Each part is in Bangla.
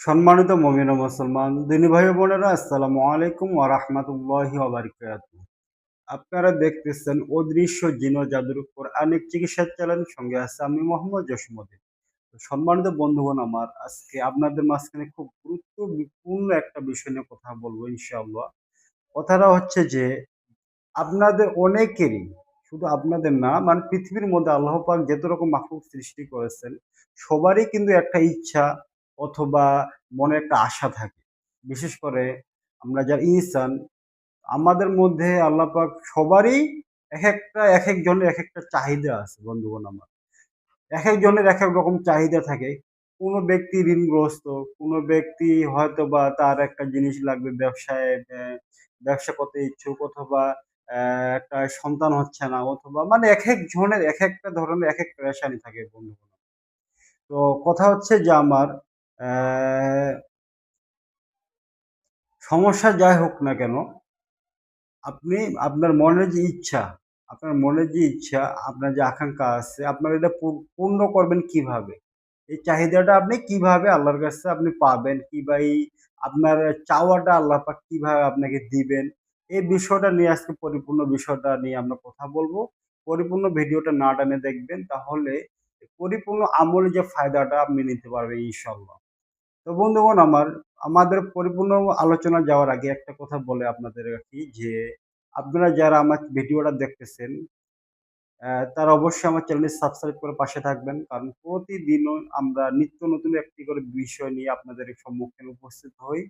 সম্মানিত মুমিন ও মুসলমান দিনী ভাই ও বোনেরা, আসসালামু আলাইকুম ওয়া রাহমাতুল্লাহি ওয়া বারাকাতুহু। আপনারা দেখতেছেন অদৃশ্য জিন ও জাদুর কোরআনিক চিকিৎসা চ্যানেল, সঙ্গে আছে আমি মোহাম্মদ জসিমউদ্দিন। তো সম্মানিত বন্ধুগণ, আমার আজকে আপনাদের মাঝখানে খুব গুরুত্বপূর্ণ একটা বিষয় নিয়ে কথা বলবো ইনশাআল্লাহ। কথাটা হচ্ছে যে আপনাদের অনেকেরই, শুধু আপনাদের না, মানে পৃথিবীর মধ্যে আল্লাহ পাক যত রকম মাখলুক সৃষ্টি করেছেন, সবারই কিন্তু একটা ইচ্ছা অথবা মনে একটা আশা থাকে। বিশেষ করে আমরা যারা ইনসান, আমাদের মধ্যে আল্লাহ পাক সবারই একেকজনের একেকটা চাহিদা আছে বন্ধুগণ আমার। একেকজনের একেক রকম চাহিদা থাকে। কোনো ব্যক্তি ঋণগ্রস্ত, কোনো ব্যক্তি হয়তোবা তার একটা জিনিস লাগবে ব্যবসায়, ব্যবসা করতে ইচ্ছুক, অথবা একটা সন্তান হচ্ছে না, অথবা মানে একেকজনের একেকটা ধরনের একেক পেরেশানি থাকে বন্ধুগণ। তো কথা হচ্ছে যে আমার অ্যা সমস্যা যাই হোক না কেন, আপনি আপনার মনের যে ইচ্ছা, আপনার মনের যে ইচ্ছা, আপনার যে আকাঙ্ক্ষা আছে, আপনার এটা পূর্ণ করবেন কিভাবে? এই চাহিদাটা আপনি কিভাবে আল্লাহর কাছে আপনি পাবেন? কিংবা এই আপনার চাওয়াটা আল্লাহ পাক কিভাবে আপনাকে দিবেন? এই বিষয়টা নিয়ে আজকে পরিপূর্ণ বিষয়টা নিয়ে আমরা কথা বলব। পরিপূর্ণ ভিডিওটা না টেনে দেখবেন, তাহলে পরিপূর্ণ আমলের যে ফায়দাটা আপনি নিতে পারবেন ইনশাআল্লাহ। তো বন্ধুগণ আমার, আমাদের পরিপূর্ণ আলোচনা যাওয়ার আগে একটা কথা বলে আপনাদের রাখি যে, আপনারা যারা আমার ভিডিওটা দেখতেছেন, তারা অবশ্যই আমার চ্যানেলটি সাবস্ক্রাইব করে পাশে থাকবেন। কারণ প্রতিদিনই আমরা নিত্য নতুন একটি করে বিষয় নিয়ে আপনাদের সম্মুখীন উপস্থিত হই।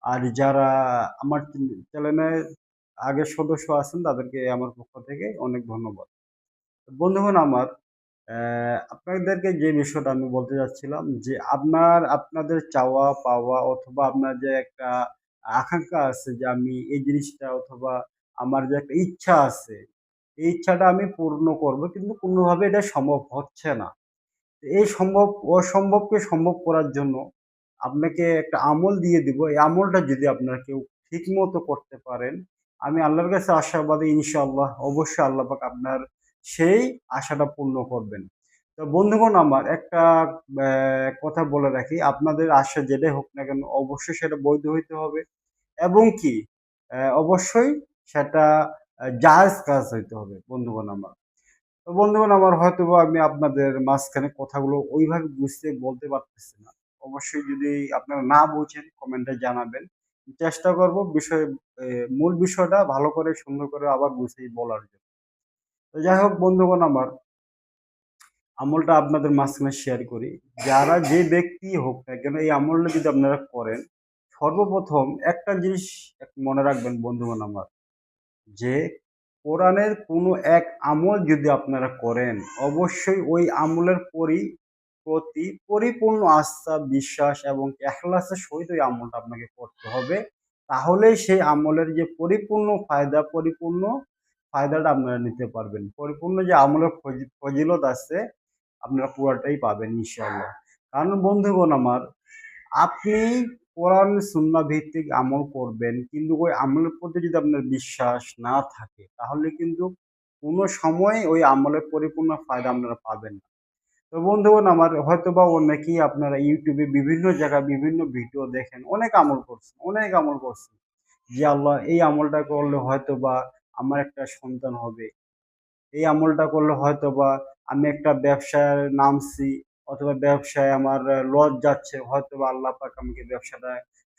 আর যারা আমার চ্যানেলের আগের সদস্য আছেন, তাদেরকে আমার পক্ষ থেকে অনেক ধন্যবাদ। বন্ধুগণ আমার, আপনাদেরকে যে বিষয়টা আমি বলতে চাচ্ছিলাম যে, আপনাদের চাওয়া পাওয়া অথবা আপনার যে একটা আকাঙ্ক্ষা আছে যে আমি এই জিনিসটা, অথবা আমার যে একটা ইচ্ছা আছে, এই ইচ্ছাটা আমি পূর্ণ করব, কিন্তু কোনোভাবে এটা সম্ভব হচ্ছে না। এই অসম্ভবকে সম্ভব করার জন্য আপনাকে একটা আমল দিয়ে দিব। এই আমলটা যদি আপনারা কেউ ঠিকমতো করতে পারেন, আমি আল্লাহর কাছে আশাবাদী, ইনশাআল্লাহ অবশ্যই আল্লাহ পাক আপনার সেই আশাটা পূর্ণ করবেন। তো বন্ধুগণ আমার, একটা কথা বলে রাখি, আপনাদের আশা যেটাই হোক না কেন, অবশ্যই সেটা বৈধ হইতে হবে, এবং কি অবশ্যই সেটা জায়েজ কাজ হইতে হবে বন্ধুগণ আমার। তো বন্ধুগণ আমার, হয়তোবা আমি আপনাদের মাঝখানে কথাগুলো ওইভাবে গুছিয়ে বলতে পারতেছি না। অবশ্যই যদি আপনারা না বুঝেন, কমেন্টে জানাবেন। চেষ্টা করব মূল বিষয়টা ভালো করে সুন্দর করে আবার গুছিয়ে বলার জন্য। তো যাই হোক বন্ধুগণ আমার, আমলটা আপনাদের মাঝখানে শেয়ার করি। যারা যে ব্যক্তি হোক না কেন, এই আমলটা যদি আপনারা করেন, সর্বপ্রথম একটা জিনিস মনে রাখবেন বন্ধুগণ আমার, যে কোরআনের কোনো এক আমল যদি আপনারা করেন, অবশ্যই ওই আমলের প্রতি পরিপূর্ণ আস্থা, বিশ্বাস এবং এখলাসের সহিত ওই আমলটা আপনাকে করতে হবে। তাহলেই সেই আমলের যে পরিপূর্ণ ফায়দাটা আপনারা নিতে পারবেন। পরিপূর্ণ যে আমলের ফজিলত আছে, আপনারা পুরাটাই পাবেন ইনশাআল্লাহ। কারণ বন্ধুগণ আমার, আপনি কোরআন সুন্নাহ ভিত্তিক আমল করবেন, কিন্তু ওই আমলের প্রতি যদি আপনার বিশ্বাস না থাকে, তাহলে কিন্তু কোনো সময় ওই আমলের পরিপূর্ণ ফায়দা আপনারা পাবেন না। তো বন্ধুগণ আমার, হয়তোবা অনেকেই আপনারা ইউটিউবে বিভিন্ন জায়গায় বিভিন্ন ভিডিও দেখেন, অনেক আমল করছেন যে আল্লাহ এই আমলটা করলে হয়তোবা আমার একটা সন্তান হবে, এই আমলটা করলে হয়তোবা আমি একটা ব্যবসায় নামছি, অথবা ব্যবসায় আমার লস যাচ্ছে, হয়তোবা আল্লাহ পাক আমাকে ব্যবসাটা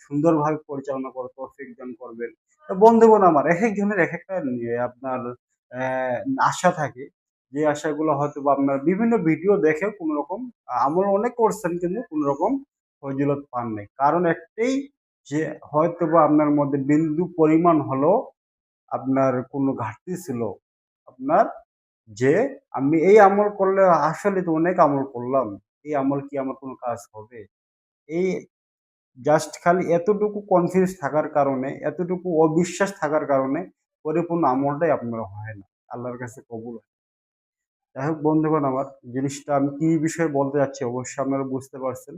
সুন্দরভাবে পরিচালনা করার তৌফিক দান করবেন। তো বন্ধুগণ আমার, একেকজনের একেকটা আপনার আশা থাকে, যে আশাগুলো হয়তোবা আপনার বিভিন্ন ভিডিও দেখেও কোনরকম আমল অনেক করছেন, কিন্তু কোনরকম ফজিলত পান নাই। কারণ একটাই, যে হয়তোবা আপনার মধ্যে বিন্দু পরিমাণ হলেও আপনার কোনো ঘাটতি ছিল। আপনার, যে আমি এই আমল করলে আসলে তো অনেক আমল করলাম, এই আমল কি আমার কোনো কাজ হবে? এই জাস্ট খালি এতটুকু কনফিউজ থাকার কারণে, এতটুকু অবিশ্বাস থাকার কারণে পরিপূর্ণ আমলটাই আপনার হয় না। আল্লাহর কাছে কবুল হয়। যাই হোক বন্ধুগণ আমার, জিনিসটা আমি কি বিষয়ে বলতে যাচ্ছি অবশ্যই আপনারা বুঝতে পারছেন।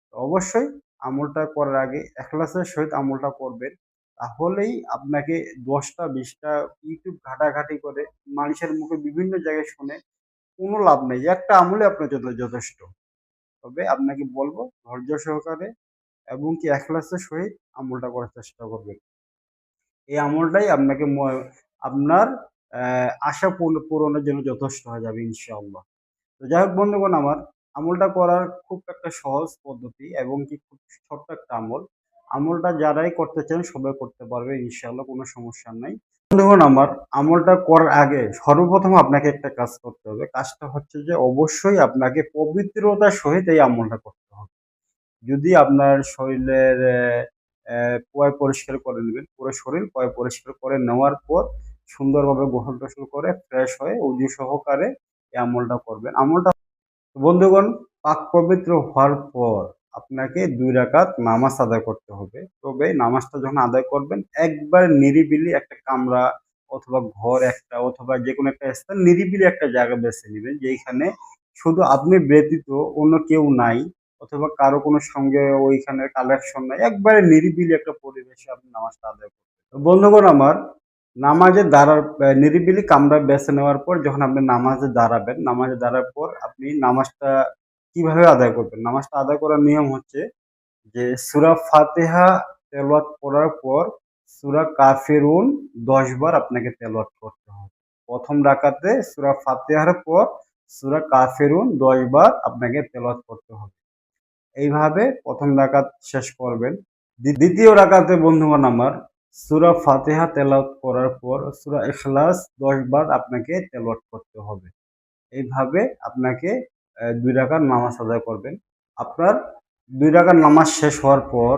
তো অবশ্যই আমলটা করার আগে এখলাসের সহিত আমলটা করবেন। তাহলেই আপনাকে ১০ টা ২০ টা YouTube ঘাটাঘাটি করে মানুষের মুখে বিভিন্ন জায়গায় শুনে কোনো লাভ নেই। একটা আমলই আপনার জন্য যথেষ্ট। তবে আপনাকে বলব, ধৈর্য সহকারে এবং কি এখলাসের সহিত আমলটা করার চেষ্টা করবেন। এই আমলটাই আপনাকে আপনার আশা পূরণের জন্য যথেষ্ট হয়ে যাবে ইনশাআল্লাহ। তো যাই হোক বন্ধুগণ আমার, আমলটা করার খুব একটা সহজ পদ্ধতি এবং কি খুব ছোট্ট একটা আমল। আমলটা যারাই করতে চান সবাই করতে পারবে ইনশাআল্লাহ, কোনো সমস্যা নাই। বন্ধুগণ আমার, আমলটা করার আগে সর্বপ্রথম আপনাকে একটা কাজ করতে হবে। কাজটা হচ্ছে যে অবশ্যই আপনাকে পবিত্রতার সহিত এই আমলটা করতে হবে। যদি আপনার শরীরের পয় পরিষ্কার করে নেবেন, পুরো শরীর পয় পরিষ্কার করে নেওয়ার পর সুন্দরভাবে গোসল-টোসল করে ফ্রেশ হয়ে অজু সহকারে এই আমলটা করবেন। আমলটা বন্ধুগণ পাক পবিত্র হওয়ার পর আপনাকে ২ রাকাত নামাজ আদায় করতে হবে। তবে নামাজটা যখন আদায় করবেন একবার নিরিবিলি একটা কামরা অথবা ঘর একটা অথবা যেকোনো একটা স্থান নিরিবিলি একটা জায়গা বেছে নিবেন, যেইখানে শুধু আপনি ব্যতীত অন্য কেউ নাই অথবা কারো কোনো সঙ্গে ওইখানে কালেকশন নাই। একবারে নিরিবিলি একটা পরিবেশে আপনি নামাজটা আদায় করবেন। তো বন্ধুগণ আমার, নামাজে দাঁড়ার নিরিবিলি কামরা বেছে নেওয়ার পর যখন আপনি নামাজে দাঁড়াবেন, নামাজে দাঁড়ার পর আপনি নামাজটা কিভাবে আদায় করবেন? নামাজটা আদায় করার নিয়ম হচ্ছে যে সূরা ফাতিহা তেলাওয়াত করার পর সূরা কাফিরুন ১০ বার আপনাকে তেলাওয়াত করতে হবে। ১ম রাকাতে সূরা ফাতিহার পর সূরা কাফিরুন ১০ বার আপনাকে তেলাওয়াত করতে হবে। এইভাবে ১ম রাকাত শেষ করবেন। দ্বিতীয় রাকাতে বন্ধুগণ আমার, সূরা ফাতিহা তেলাওয়াত করার পর সূরা ইখলাস ১০ বার আপনাকে তেলাওয়াত করতে হবে। এইভাবে আপনাকে ২ রাকাত নামাজ আদায় করবেন। আপনার ২ রাকাত নামাজ শেষ হওয়ার পর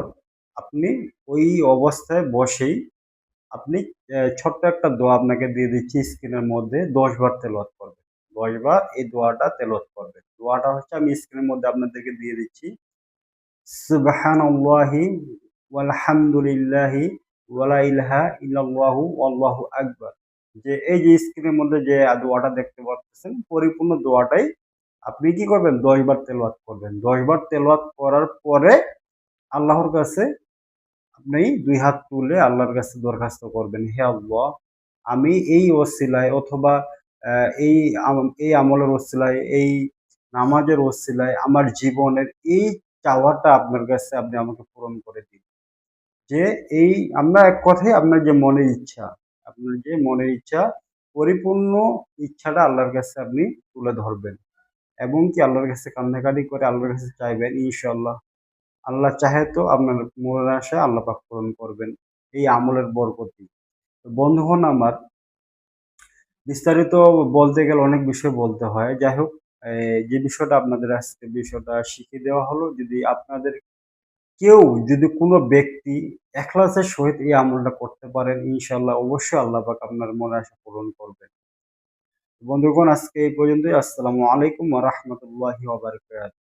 আপনি ওই অবস্থায় বসেই আপনি ছোট্ট একটা দোয়া আপনাকে দিয়ে দিচ্ছি স্ক্রিনের মধ্যে, ১০ বার তেলাওয়াত করবেন। ১০ বার এই দোয়াটা তেলাওয়াত করবেন। দোয়াটা হচ্ছে আমি স্ক্রিনের মধ্যে আপনাদেরকে দিয়ে দিচ্ছি। সুবহানাল্লাহি ওয়ালহামদুলিল্লাহি ওয়ালা ইলাহা ইল্লাল্লাহু আল্লাহু আকবার। যে এই যে স্ক্রিনের মধ্যে যে দোয়াটা দেখতে পাচ্ছেন, পরিপূর্ণ দোয়াটাই আপনি কি করবেন? ১০ বার তেলাওয়াত করবেন। ১০ বার তেলাওয়াত করার পরে আল্লাহর কাছে আপনি ২ হাত তুলে আল্লাহর কাছে দরখাস্ত করবেন, হে আল্লাহ, আমি এই ওসিলায় অথবা আ এই এই আমলের ওসিলায়, এই নামাজের ওসিলায় আমার জীবনের এই চাওয়াটা আপনার কাছে আপনি আমাকে পূরণ করে দিন। যে এই আমরা এক কথায় আপনার যে মনের ইচ্ছা, আপনার যে মনের ইচ্ছা পরিপূর্ণ ইচ্ছাটা আল্লাহর কাছে আপনি তুলে ধরবেন এবং কি আল্লাহর কাছে কান্নাকাটি করে আল্লাহর কাছে চাইবেন ইনশাআল্লাহ। আল্লাহ চাহে তো আপনার মনের আশা আল্লাহ পাক পূরণ করবেন এই আমলের বরকতি। তো বন্ধুগণ আমার, বিস্তারিত বলতে গেলে অনেক বিষয় বলতে হয়। যাই হোক, যে বিষয়টা আপনাদের আজকে বিষয়টা শিখিয়ে দেওয়া হলো, যদি আপনাদের কেউ যদি কোনো ব্যক্তি এখলাসের সহিত এই আমলটা করতে পারেন ইনশাআল্লাহ অবশ্যই আল্লাহ পাক আপনার মনের আশা পূরণ করবেন। বন্ধুগণ আজকে এই পর্যন্তই। আসসালামু আলাইকুম ওয়া রাহমাতুল্লাহি ওয়া বারাকাতুহু।